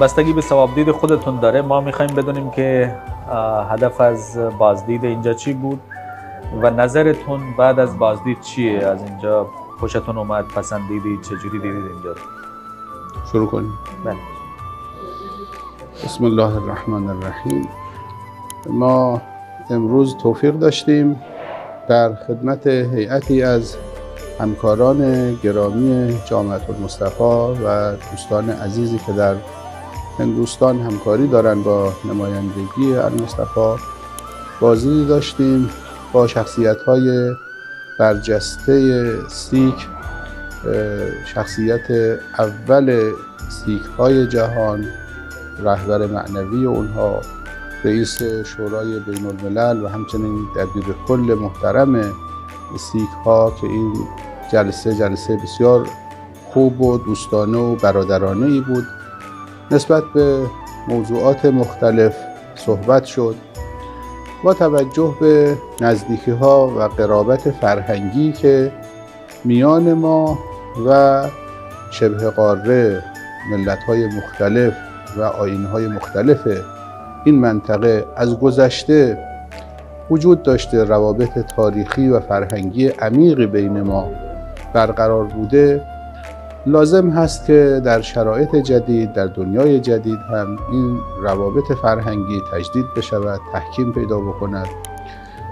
بستگی به ثوابدید خودتون داره. ما میخوایم بدونیم که هدف از بازدید اینجا چی بود و نظرتون بعد از بازدید چیه؟ از اینجا خوشتون اومد، پسندیدید، چجوری دیدید اینجا رو؟ شروع کنیم. بله. بسم الله الرحمن الرحیم. ما امروز توفیق داشتیم در خدمت هیئتی از همکاران گرامی جامعة المصطفى و دوستان عزیزی که در هندوستان همکاری دارن با نمایندگی المصطفى بازدیدی داشتیم با شخصیت‌های برجسته سیک، شخصیت اول سیک‌های جهان، رهبر معنوی اونها، رئیس شورای بین الملل و همچنین دبیر کل محترم سیک‌ها که این جلسه بسیار خوب و دوستانه و برادرانه‌ای بود. نسبت به موضوعات مختلف صحبت شد با توجه به نزدیکی‌ها و قرابت فرهنگی که میان ما و شبه قاره، ملت‌های مختلف و آیین‌های مختلف این منطقه از گذشته وجود داشته، روابط تاریخی و فرهنگی عمیقی بین ما برقرار بوده. لازم هست که در شرایط جدید، در دنیای جدید هم این روابط فرهنگی تجدید بشود، تحکیم پیدا بکند.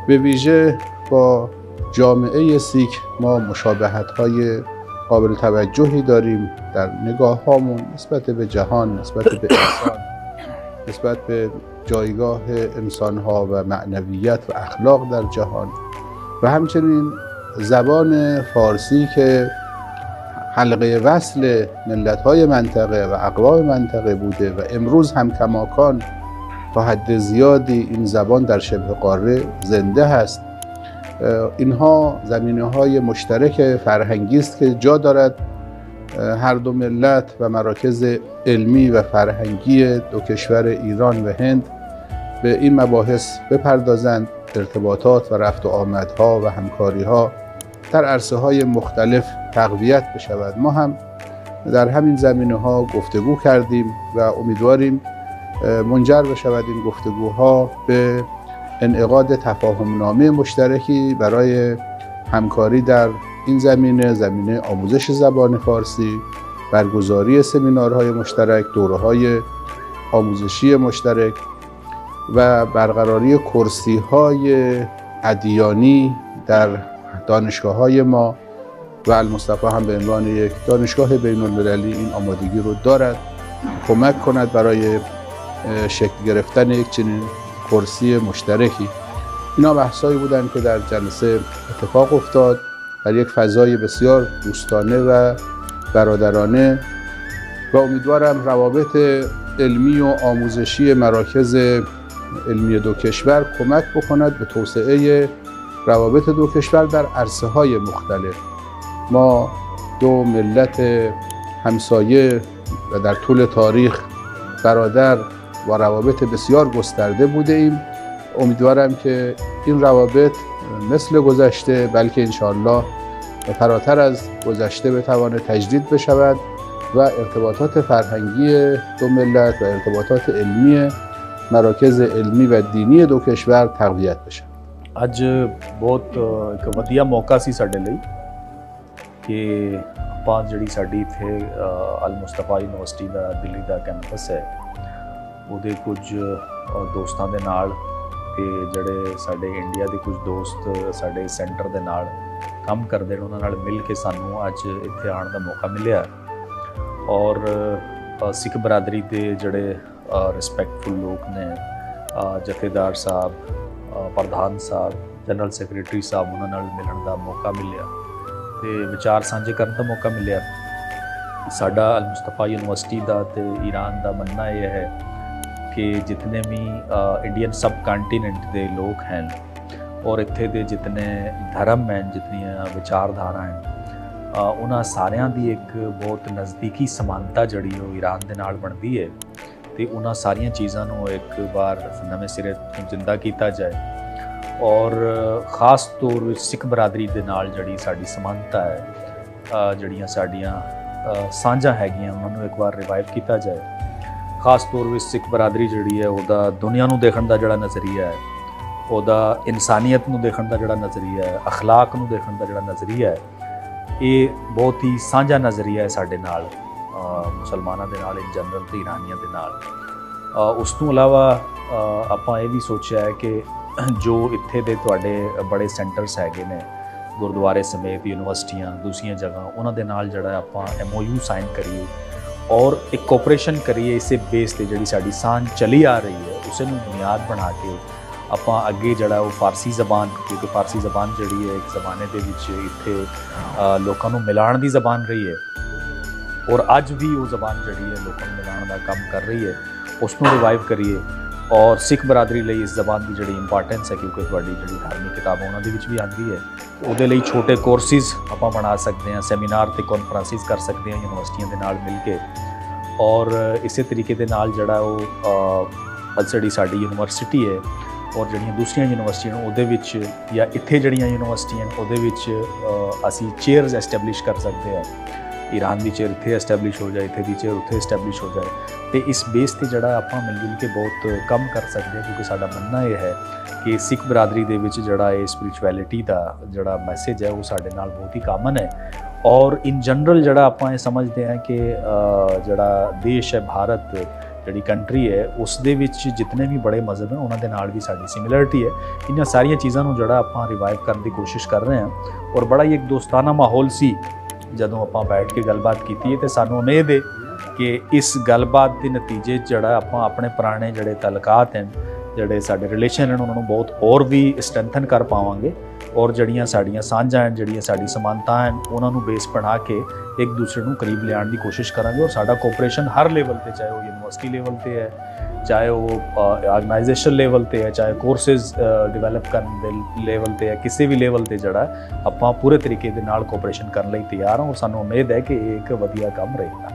به ویژه با جامعه سیک ما مشابهت‌های قابل توجهی داریم در نگاه‌هامون نسبت به جهان، نسبت به انسان، نسبت به جایگاه انسان‌ها و معنویت و اخلاق در جهان و همچنین زبان فارسی که حلقه وصل ملت‌های منطقه و اقوام منطقه بوده و امروز هم کماکان تا حد زیادی این زبان در شبه قاره زنده هست. اینها زمینه‌های مشترک فرهنگی است که جا دارد هر دو ملت و مراکز علمی و فرهنگی دو کشور ایران و هند به این مباحث بپردازند. ارتباطات و رفت و آمدها و همکاری‌ها در عرصه‌های مختلف تقویت بشود. ما هم در همین زمینه‌ها گفتگو کردیم و امیدواریم منجر بشود این گفتگوها به انعقاد تفاهم‌نامه مشترکی برای همکاری در این زمینه آموزش زبان فارسی، برگزاری سمینارهای مشترک، دوره‌های آموزشی مشترک و برقراری کرسی‌های ادیانی در دانشگاه‌های ما و المصطفى هم به عنوان یک دانشگاه بین المللی این آمادگی رو دارد کمک کند برای شکل گرفتن یک چنین کرسی مشترکی. اینا بحثایی بودن که در جلسه اتفاق افتاد در یک فضای بسیار دوستانه و برادرانه و امیدوارم روابط علمی و آموزشی مراکز علمی دو کشور کمک بکند به توسعه روابط دو کشور در عرصه‌های مختلف. ما دو ملت همسایه و در طول تاریخ برادر و روابط بسیار گسترده بوده ایم. امیدوارم که این روابط مثل گذشته بلکه انشاءالله فراتر از گذشته بتواند تجدید بشود و ارتباطات فرهنگی دو ملت و ارتباطات علمی مراکز علمی و دینی دو کشور تقویت بشه. ਅੱਜ ਬਹੁਤ ਇੱਕ ਵਧੀਆ ਮੌਕਾ ਸੀ ਸਾਡੇ ਲਈ ਕਿ ਆਪਾਂ ਜਿਹੜੀ ਸਾਡੀ ਇੱਥੇ ਅਲ-ਮੁਸਤਫਾ ਯੂਨੀਵਰਸਿਟੀ ਦਾ ਦਿੱਲੀ ਦਾ ਕੈਂਪਸ ਹੈ ਉਹਦੇ ਕੁਝ ਦੋਸਤਾਂ ਦੇ ਨਾਲ ਤੇ ਜਿਹੜੇ ਸਾਡੇ ਇੰਡੀਆ ਦੇ ਕੁਝ ਦੋਸਤ ਸਾਡੇ ਸੈਂਟਰ ਦੇ ਨਾਲ ਕੰਮ ਕਰਦੇ ਨੇ ਉਹਨਾਂ ਨਾਲ ਮਿਲ ਕੇ ਸਾਨੂੰ ਅੱਜ ਇੱਥੇ ਆਉਣ ਦਾ ਮੌਕਾ ਮਿਲਿਆ ਔਰ ਸਿੱਖ ਬਰਾਦਰੀ ਦੇ ਜਿਹੜੇ ਰਿਸਪੈਕਟਫੁਲ ਲੋਕ ਨੇ ਜਥੇਦਾਰ ਸਾਹਿਬ, ਪ੍ਰਧਾਨ ਸਾਹਿਬ, ਜਨਰਲ ਸੈਕਟਰੀ ਸਾਹਿਬ, ਉਹਨਾਂ ਨਾਲ ਮਿਲਣ ਦਾ ਮੌਕਾ ਮਿਲਿਆ ਤੇ ਵਿਚਾਰ ਸਾਂਝੇ ਕਰਨ ਦਾ ਮੌਕਾ ਮਿਲਿਆ। ਸਾਡਾ ਅਲ-ਮੁਸਤਫਾ ਯੂਨੀਵਰਸਿਟੀ ਦਾ ਤੇ ਈਰਾਨ ਦਾ ਮੰਨਣਾ ਇਹ ਹੈ ਕਿ ਜਿਤਨੇ ਵੀ ਇੰਡੀਅਨ ਸਬ ਕੰਟੀਨੈਂਟ ਦੇ ਲੋਕ ਹਨ ਔਰ ਇੱਥੇ ਦੇ ਜਿਤਨੇ ਧਰਮ ਹਨ, ਜਿਤਨੀਆਂ ਵਿਚਾਰਧਾਰਾ ਹਨ, ਉਹਨਾਂ ਸਾਰਿਆਂ ਦੀ ਇੱਕ ਬਹੁਤ ਨਜ਼ਦੀਕੀ ਸਮਾਨਤਾ ਜਿਹੜੀ ਉਹ ਈਰਾਨ ਦੇ ਨਾਲ ਬਣਦੀ ਹੈ ਤੇ ਉਹਨਾਂ ਸਾਰੀਆਂ ਚੀਜ਼ਾਂ ਨੂੰ ਇੱਕ ਵਾਰ ਨਵੇਂ ਸਿਰੇ ਤੋਂ ਜ਼ਿੰਦਾ ਕੀਤਾ ਜਾਏ ਔਰ ਖਾਸ ਤੌਰ ਵਿੱਚ ਸਿੱਖ ਬਰਾਦਰੀ ਦੇ ਨਾਲ ਜਿਹੜੀ ਸਾਡੀ ਸਮਾਨਤਾ ਹੈ, ਜਿਹੜੀਆਂ ਸਾਡੀਆਂ ਸਾਂਝਾਂ ਹੈਗੀਆਂ ਉਹਨਾਂ ਨੂੰ ਇੱਕ ਵਾਰ ਰਿਵਾਈਵ ਕੀਤਾ ਜਾਏ। ਖਾਸ ਤੌਰ ਵਿੱਚ ਸਿੱਖ ਬਰਾਦਰੀ ਜਿਹੜੀ ਹੈ ਉਹਦਾ ਦੁਨੀਆ ਨੂੰ ਦੇਖਣ ਦਾ ਜਿਹੜਾ ਨਜ਼ਰੀਆ ਹੈ, ਉਹਦਾ ਇਨਸਾਨੀਅਤ ਨੂੰ ਦੇਖਣ ਦਾ ਜਿਹੜਾ ਨਜ਼ਰੀਆ ਹੈ, ਅਖਲਾਕ ਨੂੰ ਦੇਖਣ ਦਾ ਜਿਹੜਾ ਨਜ਼ਰੀਆ ਹੈ, ਇਹ ਬਹੁਤ ਹੀ ਸਾਂਝਾ ਨਜ਼ਰੀਆ ਹੈ ਸਾਡੇ ਨਾਲ, ਮੁਸਲਮਾਨਾਂ ਦੇ ਨਾਲ ਇਨ ਜਨਰਲ ਤੇ ਇਰਾਨੀਆਂ ਦੇ ਨਾਲ। ਉਸ ਤੋਂ ਇਲਾਵਾ ਆਪਾਂ ਇਹ ਵੀ ਸੋਚਿਆ ਹੈ ਕਿ ਜੋ ਇੱਥੇ ਦੇ ਤੁਹਾਡੇ ਬੜੇ ਸੈਂਟਰਸ ਹੈਗੇ ਨੇ, ਗੁਰਦੁਆਰੇ ਸਮੇਤ ਯੂਨੀਵਰਸਿਟੀਆਂ, ਦੂਸਰੀਆਂ ਜਗ੍ਹਾ, ਉਹਨਾਂ ਦੇ ਨਾਲ ਜਿਹੜਾ ਆਪਾਂ MOU ਸਾਈਨ ਕਰੀਏ ਔਰ ਇੱਕ ਕੋਆਪਰੇਸ਼ਨ ਕਰੀਏ। ਇਸੇ ਬੇਸ ਤੇ ਜਿਹੜੀ ਸਾਡੀ ਸਾਂਝ ਚਲੀ ਆ ਰਹੀ ਹੈ ਉਸੇ ਨੂੰ ਬੁਨਿਆਦ ਬਣਾ ਕੇ ਆਪਾਂ ਅੱਗੇ ਜਿਹੜਾ ਉਹ ਫਾਰਸੀ ਜ਼ਬਾਨ, ਕਿਉਂਕਿ ਫਾਰਸੀ ਜ਼ਬਾਨ ਜਿਹੜੀ ਹੈ ਇੱਕ ਜ਼ਮਾਨੇ ਦੇ ਵਿੱਚ ਇੱਥੇ ਲੋਕਾਂ ਨੂੰ ਮਿਲਾਉਣ ਦੀ ਜ਼ਬਾਨ ਰਹੀ ਹੈ ਔਰ ਅੱਜ ਵੀ ਉਹ ਜ਼ਬਾਨ ਜਿਹੜੀ ਹੈ ਲੋਕਾਂ ਨੂੰ ਮਿਲਾਉਣ ਦਾ ਕੰਮ ਕਰ ਰਹੀ ਹੈ, ਉਸ ਨੂੰ ਰਿਵਾਈਵ ਕਰੀਏ। ਔਰ ਸਿੱਖ ਬਰਾਦਰੀ ਲਈ ਇਸ ਜ਼ਬਾਨ ਦੀ ਜਿਹੜੀ ਇੰਪੋਰਟੈਂਸ ਹੈ, ਕਿਉਂਕਿ ਤੁਹਾਡੀ ਜਿਹੜੀ ਧਾਰਮਿਕ ਕਿਤਾਬਾਂ ਉਹਨਾਂ ਦੇ ਵਿੱਚ ਵੀ ਆਉਂਦੀ ਹੈ, ਉਹਦੇ ਲਈ ਛੋਟੇ ਕੋਰਸਿਸ ਆਪਾਂ ਬਣਾ ਸਕਦੇ ਹਾਂ, ਸੈਮੀਨਾਰ ਤੇ ਕਾਨਫਰੰਸਿਸ ਕਰ ਸਕਦੇ ਹਾਂ ਯੂਨੀਵਰਸਿਟੀਆਂ ਦੇ ਨਾਲ ਮਿਲ ਕੇ। ਔਰ ਇਸੇ ਤਰੀਕੇ ਦੇ ਨਾਲ ਜਿਹੜਾ ਉਹ ਜਿਹੜੀ ਸਾਡੀ ਯੂਨੀਵਰਸਿਟੀ ਹੈ ਔਰ ਜਿਹੜੀਆਂ ਦੂਸਰੀਆਂ ਯੂਨੀਵਰਸਿਟੀਆਂ ਉਹਦੇ ਵਿੱਚ, ਜਾਂ ਇੱਥੇ ਜਿਹੜੀਆਂ ਯੂਨੀਵਰਸਿਟੀਆਂ ਉਹਦੇ ਵਿੱਚ ਅਸੀਂ ਚੇਅਰਸ ਐਸਟੈਬਲਿਸ਼ ਕਰ ਸਕਦੇ ਹਾਂ। ईरान की चेयर इत्थे एस्टैबलिश हो जाए, इत्थे दी चेयर उत्थे एस्टैबलिश हो जाए, तो इस बेस ते जड़ा आपां मिल जुल के बहुत कम कर सकते हैं। क्योंकि साडा मनना यह है कि सिख बरादरी दे विच जड़ा ये स्पिरिचुअलिटी दा जड़ा मैसेज है वो साडे नाल बहुत ही कामन है। और इन जनरल जड़ा आपां ये समझते हैं कि जड़ा देश है भारत, जिहड़ी कंट्री है, उस दे विच जितने भी बड़े मजहब हैं उन्हां दे नाल भी साडी सिमिलरिटी है। इन्हां सारियां चीज़ां नूं जड़ा आपां रिवाइव करने की कोशिश कर रहे हैं। और बड़ा ही एक दोस्ताना माहौल सी ਜਦੋਂ ਆਪਾਂ ਬੈਠ ਕੇ ਗੱਲਬਾਤ ਕੀਤੀ ਹੈ, ਤੇ ਸਾਨੂੰ ਉਮੀਦ ਹੈ ਕਿ ਇਸ ਗੱਲਬਾਤ ਦੇ ਨਤੀਜੇ ਜਿਹੜਾ ਆਪਾਂ ਆਪਣੇ ਪੁਰਾਣੇ ਜਿਹੜੇ ਤਲਕਾਤ ਹਨ, ਜਿਹੜੇ ਸਾਡੇ ਰਿਲੇਸ਼ਨ ਹਨ, ਉਹਨਾਂ ਨੂੰ ਬਹੁਤ ਹੋਰ ਵੀ ਸਟਰੈਂਥਨ ਕਰ ਪਾਵਾਂਗੇ। ਔਰ ਜਿਹੜੀਆਂ ਸਾਡੀਆਂ ਸਾਂਝਾਂ ਹਨ, ਜਿਹੜੀਆਂ ਸਾਡੀ ਸਮਾਨਤਾ ਹਨ, ਉਹਨਾਂ ਨੂੰ ਬੇਸ ਬਣਾ ਕੇ ਇੱਕ ਦੂਸਰੇ ਨੂੰ ਕਰੀਬ ਲਿਆਉਣ ਦੀ ਕੋਸ਼ਿਸ਼ ਕਰਾਂਗੇ। ਔਰ ਸਾਡਾ ਕੋਆਪਰੇਸ਼ਨ ਹਰ ਲੈਵਲ ਤੇ, ਚਾਹੇ ਉਹ ਯੂਨੀਵਰਸਿਟੀ ਲੈਵਲ ਤੇ ਹੈ, ਚਾਹੇ ਉਹ ਆਰਗੇਨਾਈਜੇਸ਼ਨ ਲੈਵਲ ਤੇ ਹੈ, ਚਾਹੇ ਕੋਰਸਿਸ ਡਿਵੈਲਪ ਕਰਨ ਦੇ ਲੈਵਲ ਤੇ ਹੈ, ਕਿਸੇ ਵੀ ਲੈਵਲ ਤੇ ਜਿਹੜਾ ਆਪਾਂ ਪੂਰੇ ਤਰੀਕੇ ਦੇ ਨਾਲ ਕੋਆਪਰੇਸ਼ਨ ਕਰਨ ਲਈ ਤਿਆਰ ਹਾਂ। ਔਰ ਸਾਨੂੰ ਉਮੀਦ ਹੈ ਕਿ ਇਹ ਇੱਕ ਵਧੀਆ ਕੰਮ ਰਹੇਗਾ।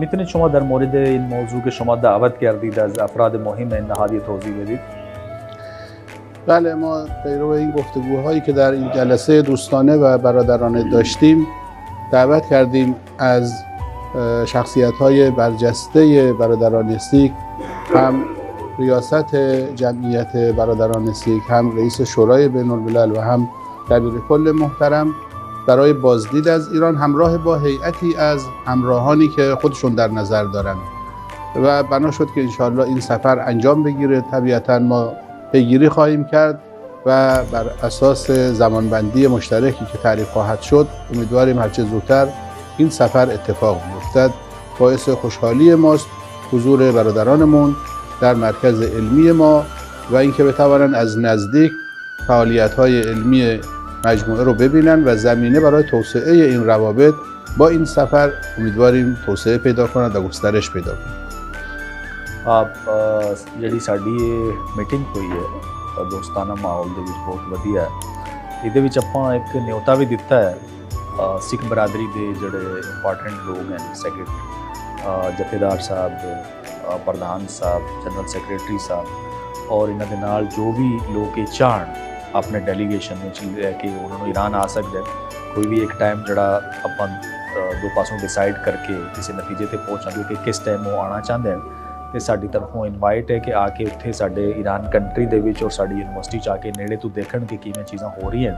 میتونید شما در مورد این موضوع که شما دعوت کردید از افراد مهم نهادی توضیح بدید؟ بله، ما پیرو این گفتگوهایی که در این جلسه دوستانه و برادرانه داشتیم دعوت کردیم از شخصیت‌های برجسته برادران سیک، هم ریاست جمعیت برادران سیک، هم رئیس شورای بین‌الملل و هم دبیر کل محترم، برای بازدید از ایران همراه با هیئتی از همراهانی که خودشون در نظر دارن و بنا شد که انشاءالله این سفر انجام بگیره. طبیعتاً ما پیگیری خواهیم کرد و بر اساس زمانبندی مشترکی که تعریف خواهد شد امیدواریم هرچه زودتر این سفر اتفاق بیفتد. باعث خوشحالی ماست حضور برادرانمون در مرکز علمی ما و اینکه بتوانند از نزدیک فعالیت‌های علمی مجموعه رو ببینن و زمینه برای توسعه این روابط با این سفر امیدواریم توسعه پیدا کنند و گسترش پیدا کنند. ਜਿਹੜੀ ਸਾਡੀ ਮੀਟਿੰਗ ਹੋਈ ਹੈ ਦੋਸਤਾਨਾ ਮਾਹੌਲ ਦੇ ਵਿੱਚ ਬਹੁਤ ਵਧੀਆ ਹੈ। ਇਹਦੇ ਵਿੱਚ ਆਪਾਂ ਇੱਕ ਨਿਯੋਤਾ ਵੀ ਦਿੱਤਾ ਹੈ ਸਿੱਖ ਬਰਾਦਰੀ ਦੇ ਜਿਹੜੇ ਇੰਪੋਰਟੈਂਟ ਲੋਕ ਹਨ, ਸੈਕਟਰੀ ਜਥੇਦਾਰ ਸਾਹਿਬ, ਪ੍ਰਧਾਨ ਸਾਹਿਬ, ਜਨਰਲ ਸੈਕਟਰੀ ਸਾਹਿਬ, ਔਰ ਇਹਨਾਂ ਦੇ ਨਾਲ ਜੋ ਵੀ ਲੋਕ ਇਹ ਚਾਹਣ ਆਪਣੇ ਡੈਲੀਗੇਸ਼ਨ ਵਿੱਚ ਲੈ ਕੇ ਉਹਨਾਂ ਨੂੰ ਈਰਾਨ ਆ ਸਕਦੇ। ਕੋਈ ਵੀ ਇੱਕ ਟਾਈਮ ਜਿਹੜਾ ਆਪਾਂ ਦੋ ਪਾਸੋਂ ਡਿਸਾਈਡ ਕਰਕੇ ਕਿਸੇ ਨਤੀਜੇ ਤੇ ਪਹੁੰਚਾਂਗੇ ਕਿ ਕਿਸ ਟਾਈਮ ਉਹ ਆਉਣਾ ਚਾਹੁੰਦੇ ਹਨ, ਤੇ ਸਾਡੀ ਤਰਫੋਂ ਇਨਵਾਈਟ ਹੈ ਕਿ ਆ ਕੇ ਉੱਥੇ ਸਾਡੇ ਈਰਾਨ ਕੰਟਰੀ ਦੇ ਵਿੱਚ ਔਰ ਸਾਡੀ ਯੂਨੀਵਰਸਿਟੀ 'ਚ ਆ ਕੇ ਨੇੜੇ ਤੋਂ ਦੇਖਣ ਕਿ ਕਿਵੇਂ ਚੀਜ਼ਾਂ ਹੋ ਰਹੀਆਂ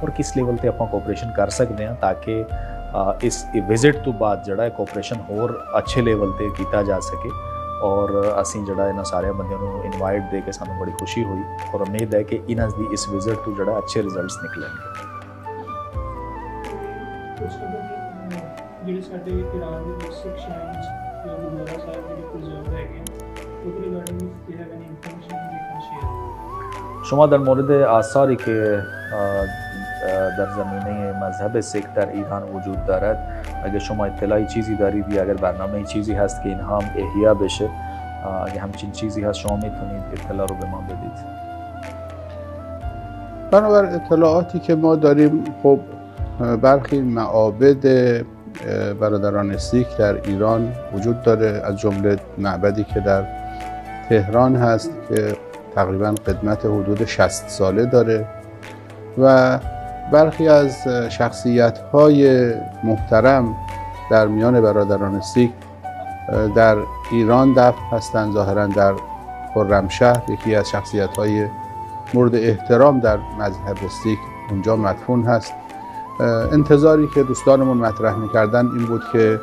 ਔਰ ਕਿਸ ਲੈਵਲ ਤੇ ਆਪਾਂ ਕੋਆਪਰੇਸ਼ਨ ਕਰ ਸਕਦੇ ਹਾਂ, ਤਾਂ ਕਿ ਇਸ ਵਿਜ਼ਿਟ ਤੋਂ ਬਾਅਦ ਜਿਹੜਾ ਕੋਆਪਰੇਸ਼ਨ ਹੋਰ ਅੱਛੇ ਲੈਵਲ ਤੇ ਕੀਤਾ ਜਾ ਸਕੇ। ਔਰ ਅਸੀਂ ਜਿਹੜਾ ਇਹਨਾਂ ਸਾਰਿਆਂ ਬੰਦਿਆਂ ਨੂੰ ਇਨਵਾਈਟ ਦੇ ਕੇ ਸਾਨੂੰ ਬੜੀ ਖੁਸ਼ੀ ਹੋਈ ਔਰ ਉਮੀਦ ਹੈ ਕਿ ਇਹਨਾਂ ਦੀ ਇਸ ਵਿਜ਼ਿਟ ਤੋਂ ਜਿਹੜਾ ਅੱਛੇ ਰਿਜ਼ਲਟਸ ਨਿਕਲਣਗੇ। ਜਿਹੜੇ ਸਾਡੇ ਈਰਾਨ ਦੇ ਵਿੱਚ ਸਿੱਖ ਸ਼ਾਇਰਾਂ ਤੇ ਗੁਰਦੁਆਰਾ ਸਾਹਿਬ ਜਿਹੜੇ ਪ੍ਰੀਜ਼ਰਵ ਹੈਗੇ ਉਹਦੇ regarding if they have any information we can share. شما در مورد آثاری که در زمینه مذهب سیک در ایران وجود دارد اگر شما اطلاعی چیزی دارید یا اگر برنامه چیزی هست که اینها هم احیا بشه، اگر همچین چیزی هست شما میتونید اطلاع رو به ما بدید. بنابر اطلاعاتی که ما داریم، خب برخی معابد برادران سیک در ایران وجود داره، از جمله معبدی که در تهران هست که تقریبا قدمت حدود 60 ساله داره و برخی از شخصیت‌های محترم در میان برادران سیک در ایران دفن هستند. ظاهراً در خرمشهر یکی از شخصیت‌های مورد احترام در مذهب سیک اونجا مدفون هست. انتظاری که دوستانمون مطرح می‌کردن این بود که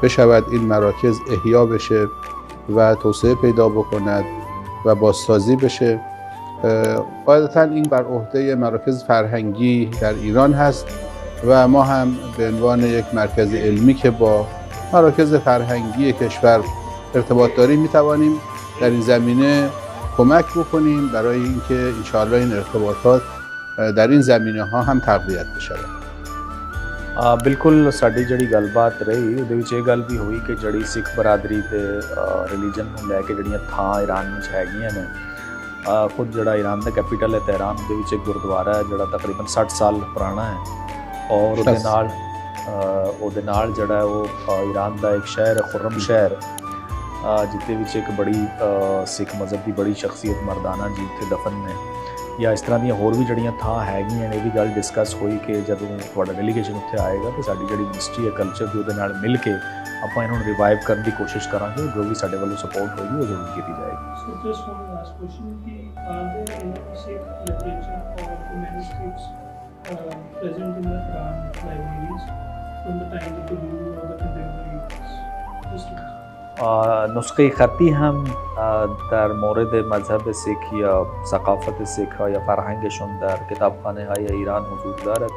بشود این مراکز احیا بشه و توسعه پیدا بکند و بازسازی بشه. قاعدتاً این بر عهده مراکز فرهنگی در ایران هست و ما هم به عنوان یک مرکز علمی که با مراکز فرهنگی کشور ارتباط داریم میتوانیم در این زمینه کمک بکنیم برای اینکه انشاءالله این ارتباطات در این زمینه ها هم تقویت بشه. ਬਿਲਕੁਲ ਸਾਡੀ ਜਿਹੜੀ ਗੱਲਬਾਤ ਰਹੀ ਉਹਦੇ ਵਿੱਚ ਇਹ ਗੱਲ ਵੀ ਹੋਈ ਕਿ ਜਿਹੜੀ ਸਿੱਖ ਬਰਾਦਰੀ ਤੇ ਰਿਲੀਜਨ ਨੂੰ ਲੈ ਕੇ ਜਿਹੜੀਆਂ ਥਾਂ ਈਰਾਨ ਵਿੱਚ ਹੈਗੀਆਂ ਨੇ, ਖੁਦ ਜਿਹੜਾ ਈਰਾਨ ਦਾ ਕੈਪੀਟਲ ਹੈ ਤਹਿਰਾਨ ਦੇ ਵਿੱਚ ਇੱਕ ਗੁਰਦੁਆਰਾ ਹੈ ਜਿਹੜਾ ਤਕਰੀਬਨ 60 ਸਾਲ ਪੁਰਾਣਾ ਹੈ ਔਰ ਉਹਦੇ ਨਾਲ ਜਿਹੜਾ ਉਹ ਈਰਾਨ ਦਾ ਇੱਕ ਸ਼ਹਿਰ ਹੈ ਖੁਰਮ ਸ਼ਹਿਰ, ਜਿੱਥੇ ਵਿੱਚ ਇੱਕ ਬੜੀ ਸਿੱਖ ਮਜ਼ਹਬ ਦੀ ਬੜੀ ਸ਼ਖਸੀਅਤ ਮਰਦਾਨਾ ਜੀ ਉੱਥੇ ਦਫਨ ਨੇ, ਜਾਂ ਇਸ ਤਰ੍ਹਾਂ ਦੀਆਂ ਹੋਰ ਵੀ ਜਿਹੜੀਆਂ ਥਾਂ ਹੈਗੀਆਂ ਨੇ। ਇਹ ਵੀ ਗੱਲ ਡਿਸਕਸ ਹੋਈ ਕਿ ਜਦੋਂ ਤੁਹਾਡਾ ਡੈਲੀਗੇਸ਼ਨ ਉੱਥੇ ਆਏਗਾ ਤਾਂ ਸਾਡੀ ਜਿਹੜੀ ਮਿਨਿਸਟਰੀ ਹੈ ਕਲਚਰ ਦੀ ਉਹਦੇ ਨਾਲ ਮਿਲ ਕੇ ਆਪਾਂ ਇਹਨਾਂ ਨੂੰ ਰਿਵਾਈਵ ਕਰਨ ਦੀ ਕੋਸ਼ਿਸ਼ ਕਰਾਂਗੇ। ਜੋ ਵੀ ਸਾਡੇ ਵੱਲੋਂ ਸਪੋਰਟ ਹੋਏਗੀ ਉਹ ਜ਼ਰੂਰ ਕੀਤੀ ਜਾਏਗੀ। So just one last question: are there any Sikh literature or manuscripts present in the Quran libraries from the time of the Guru or the contemporary? نسخه خطی هم در مورد مذهب سیک یا ثقافت سیک ها یا فرهنگشون در کتابخانه های ایران وجود دارد؟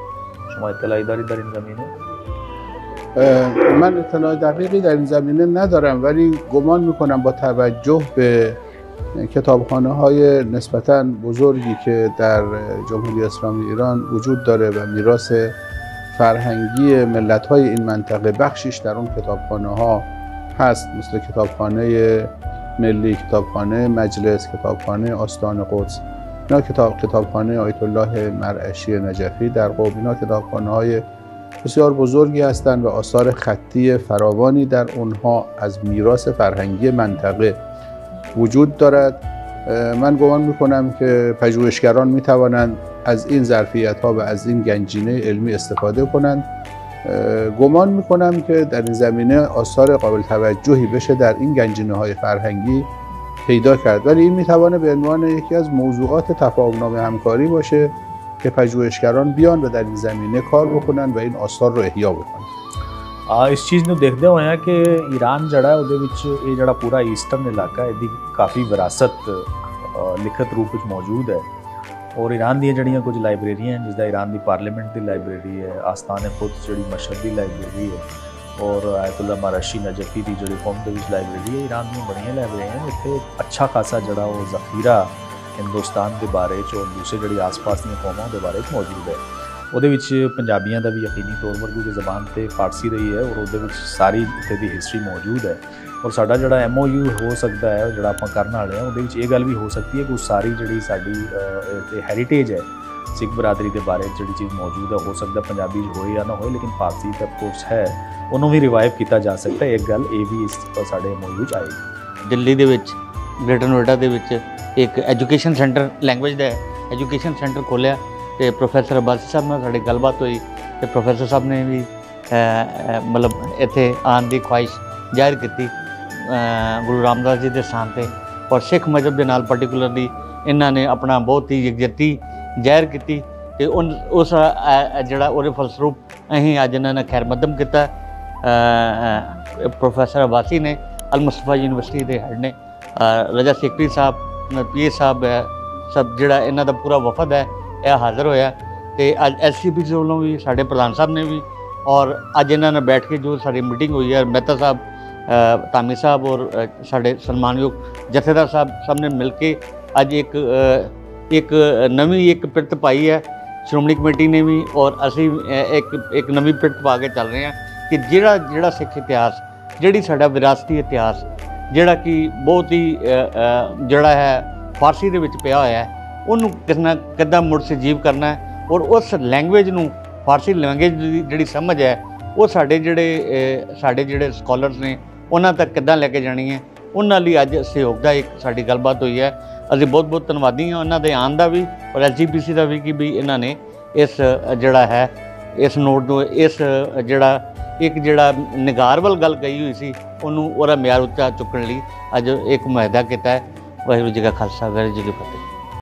شما اطلاعی دارید در این زمینه؟ من اطلاع دقیقی در این زمینه ندارم، ولی گمان میکنم با توجه به کتابخانه های نسبتاً بزرگی که در جمهوری اسلامی ایران وجود داره و میراث فرهنگی ملت های این منطقه بخشیش در اون کتابخانه ها هست، مثل کتابخانه ملی، کتابخانه مجلس، کتابخانه آستان قدس، اینا کتابخانه آیت الله مرعشی نجفی در قم، اینا کتابخانه های بسیار بزرگی هستند و آثار خطی فراوانی در اونها از میراث فرهنگی منطقه وجود دارد. من گمان میکنم که پژوهشگران میتوانند از این ظرفیت ها و از این گنجینه علمی استفاده کنند. گمان میکنم که در این زمینه آثار قابل توجهی بشه در این گنجینه های فرهنگی پیدا کرد، ولی این میتوانه به عنوان یکی از موضوعات تفاهم‌نامه همکاری باشه که پژوهشگران بیان و در این زمینه کار بکنن و این آثار رو احیا بکنن। ਇਸ ਚੀਜ਼ ਨੂੰ ਦੇਖਦੇ ਹੋਏ ਕਿ ਈਰਾਨ ਜਿਹੜਾ ਉਹਦੇ ਵਿੱਚ ਇਹ ਜਿਹੜਾ ਪੂਰਾ ਈਸਟਰਨ ਇਲਾਕਾ ਇਹਦੀ ਕਾਫੀ ਵਿਰਾਸਤ ਲਿਖਤ ਰੂਪ ਵਿੱਚ ਮੌਜੂਦ ਹੈ ਔਰ ਈਰਾਨ ਦੀਆਂ ਜਿਹੜੀਆਂ ਕੁਝ ਲਾਇਬ੍ਰੇਰੀਆਂ ਜਿਸ ਦਾ ਈਰਾਨ ਦੀ ਪਾਰਲੀਮੈਂਟ ਦੀ ਲਾਇਬ੍ਰੇਰੀ ਹੈ, ਆਸਤਾਨ ਖੁਦ ਜਿਹੜੀ ਮਸ਼ਹਦ ਦੀ ਲਾਇਬ੍ਰੇਰੀ ਹੈ ਔਰ ਆਇਤੁੱਲਾ ਮਰਾਸ਼ੀ ਨਜਫੀ ਦੀ ਜਿਹੜੀ ਕੌਮ ਦੇ ਵਿੱਚ ਲਾਇਬ੍ਰੇਰੀ ਹੈ। ਈਰਾਨ ਦੀਆਂ ਬੜੀਆਂ ਲਾਇਬ੍ਰੇਰੀਆਂ ਨੇ, ਇੱਥੇ ਅੱਛਾ ਖਾਸਾ ਜਿਹੜਾ ਉਹ ਜ਼ਖੀਰਾ ਹਿੰਦੁਸਤਾਨ ਦੇ ਬਾਰੇ 'ਚ ਔਰ ਦੂਸਰੇ ਜਿਹੜੀ ਆਸ-ਪਾਸ ਦੀਆਂ ਕੌਮਾਂ ਦੇ ਬਾਰੇ 'ਚ ਮੌਜੂਦ ਹੈ। ਉਹਦੇ ਵਿੱਚ ਪੰਜਾਬੀਆਂ ਦਾ ਵੀ ਯਕੀਨੀ ਤੌਰ 'ਤੇ ਕਿਉਂਕਿ ਜ਼ਬਾਨ 'ਤੇ ਫਾਰਸੀ ਰਹੀ ਹੈ ਔਰ ਉਹਦੇ ਵਿੱਚ ਸਾਰੀ ਇੱਥੇ ਦੀ ਹਿਸਟਰੀ ਮੌਜੂਦ ਹੈ ਔਰ ਸਾਡਾ ਜਿਹੜਾ MOU ਹੋ ਸਕਦਾ ਹੈ ਜਿਹੜਾ ਆਪਾਂ ਕਰਨ ਵਾਲੇ ਹਾਂ ਉਹਦੇ ਵਿੱਚ ਇਹ ਗੱਲ ਵੀ ਹੋ ਸਕਦੀ ਹੈ ਕਿ ਸਾਰੀ ਜਿਹੜੀ ਸਾਡੀ ਹੈਰੀਟੇਜ ਹੈ ਸਿੱਖ ਬਰਾਦਰੀ ਦੇ ਬਾਰੇ ਜਿਹੜੀ ਚੀਜ਼ ਮੌਜੂਦ ਹੈ ਹੋ ਸਕਦਾ ਪੰਜਾਬੀ 'ਚ ਹੋਏ ਜਾਂ ਨਾ ਹੋਏ, ਲੇਕਿਨ ਫਾਰਸੀ ਤਾਂ ਕੋਰਸ ਹੈ ਉਹਨੂੰ ਵੀ ਰਿਵਾਈਵ ਕੀਤਾ ਜਾ ਸਕਦਾ। ਇਹ ਗੱਲ ਇਹ ਵੀ ਇਸ ਸਾਡੇ MOU 'ਚ ਆਏਗੀ। ਦਿੱਲੀ ਦੇ ਵਿੱਚ ਗ੍ਰੇਟਰ ਨੋਇਡਾ ਦੇ ਵਿੱਚ ਇੱਕ ਐਜੂਕੇਸ਼ਨ ਸੈਂਟਰ ਲੈਂਗੁਏਜ ਦਾ ਐਜੂਕੇਸ਼ਨ ਸੈਂਟਰ ਖੋਲ੍ਹਿਆ ਤੇ ਪ੍ਰੋਫੈਸਰ ਅਬਾਸੀ ਸਾਹਿਬ ਨਾਲ ਸਾਡੀ ਗੱਲਬਾਤ ਹੋਈ ਤੇ ਪ੍ਰੋਫੈਸਰ ਸਾਹਿਬ ਨੇ ਵੀ ਮਤਲਬ ਇੱਥੇ ਆਉਣ ਦੀ ਖੁਆਇਸ਼ ਜ਼ਾਹਿਰ ਕੀਤੀ ਗੁਰੂ ਰਾਮਦਾਸ ਜੀ ਦੇ ਸਥਾਨ 'ਤੇ ਔਰ ਸਿੱਖ ਮਜ਼ਹਬ ਦੇ ਨਾਲ ਪਾਰਟੀਕੂਲਰਲੀ ਇਹਨਾਂ ਨੇ ਆਪਣਾ ਬਹੁਤ ਹੀ ਯਕਜਹਿਤੀ ਜ਼ਾਹਿਰ ਕੀਤੀ ਤੇ ਉਸ ਜਿਹੜਾ ਉਹਦੇ ਫਲਸਰੂਪ ਅਸੀਂ ਅੱਜ ਇਹਨਾਂ ਨੇ ਖੈਰ ਮਕਦਮ ਕੀਤਾ। ਪ੍ਰੋਫੈਸਰ ਅਬਾਸੀ ਨੇ ਅਲ ਮੁਸਤਫਾ ਯੂਨੀਵਰਸਿਟੀ ਦੇ ਹੈਡ ਨੇ, ਰਜਾ ਸੇਕਰੀ ਸਾਹਿਬ, PA ਸਾਹਿਬ ਹੈ, ਸਭ ਜਿਹੜਾ ਇਹਨਾਂ ਦਾ ਪੂਰਾ ਵਫਦ ਹੈ ਇਹ ਹਾਜ਼ਰ ਹੋਇਆ ਤੇ ਅੱਜ SCPC ਵੱਲੋਂ ਵੀ ਸਾਡੇ ਪ੍ਰਧਾਨ ਸਾਹਿਬ ਨੇ ਵੀ ਔਰ ਅੱਜ ਇਹਨਾਂ ਨਾਲ ਬੈਠ ਕੇ ਜੋ ਸਾਡੀ ਮੀਟਿੰਗ ਹੋਈ ਹੈ ਮਹਿਤਾ ਸਾਹਿਬ, ਧਾਮੀ ਸਾਹਿਬ ਔਰ ਸਾਡੇ ਸਨਮਾਨਯੋਗ ਜਥੇਦਾਰ ਸਾਹਿਬ ਸਭ ਨੇ ਮਿਲ ਕੇ ਅੱਜ ਇੱਕ ਨਵੀਂ ਪਿਰਤ ਪਾਈ ਹੈ ਸ਼੍ਰੋਮਣੀ ਕਮੇਟੀ ਨੇ ਵੀ ਔਰ ਅਸੀਂ ਇੱਕ ਨਵੀਂ ਪਿਰਤ ਪਾ ਕੇ ਚੱਲ ਰਹੇ ਹਾਂ ਕਿ ਜਿਹੜਾ ਸਿੱਖ ਇਤਿਹਾਸ, ਜਿਹੜੀ ਸਾਡਾ ਵਿਰਾਸਤੀ ਇਤਿਹਾਸ ਜਿਹੜਾ ਕਿ ਬਹੁਤ ਹੀ ਜਿਹੜਾ ਹੈ ਫਾਰਸੀ ਦੇ ਵਿੱਚ ਪਿਆ ਹੋਇਆ ਹੈ ਉਹਨੂੰ ਕਿੱਦਾਂ ਮੁੜ ਸਜੀਵ ਕਰਨਾ ਹੈ ਔਰ ਉਸ ਲੈਂਗੁਏਜ ਨੂੰ ਫਾਰਸੀ ਲੈਂਗੁਏਜ ਦੀ ਜਿਹੜੀ ਸਮਝ ਹੈ ਉਹ ਸਾਡੇ ਜਿਹੜੇ ਸਕਾਲਰਸ ਨੇ ਉਹਨਾਂ ਤੱਕ ਕਿੱਦਾਂ ਲੈ ਕੇ ਜਾਣੀ ਹੈ, ਉਹਨਾਂ ਲਈ ਅੱਜ ਸਹਿਯੋਗ ਦਾ ਇੱਕ ਸਾਡੀ ਗੱਲਬਾਤ ਹੋਈ ਹੈ। ਅਸੀਂ ਬਹੁਤ ਧੰਨਵਾਦੀ ਹਾਂ ਉਹਨਾਂ ਦੇ ਆਉਣ ਦਾ ਵੀ ਔਰ SGPC ਦਾ ਵੀ ਕਿ ਵੀ ਇਹਨਾਂ ਨੇ इस ਜਿਹੜਾ है इस नोट ਨੂੰ इस ਜਿਹੜਾ एक ਜਿਹੜਾ ਨਿਗਾਰ ਵੱਲ ਗੱਲ ਕਹੀ ਹੋਈ ਸੀ ਉਹਨੂੰ ਉਹਦਾ ਮਿਆਰ ਉੱਚਾ ਚੁੱਕਣ ਲਈ ਅੱਜ ਇੱਕ ਮੁਆਹਦਾ ਕੀਤਾ ਹੈ। ਵਾਹਿਗੁਰੂ ਜੀ ਕਾ ਖਾਲਸਾ ਵਾਹਿਗੁਰੂ ਜੀ ਕੀ ਫਤਿਹ।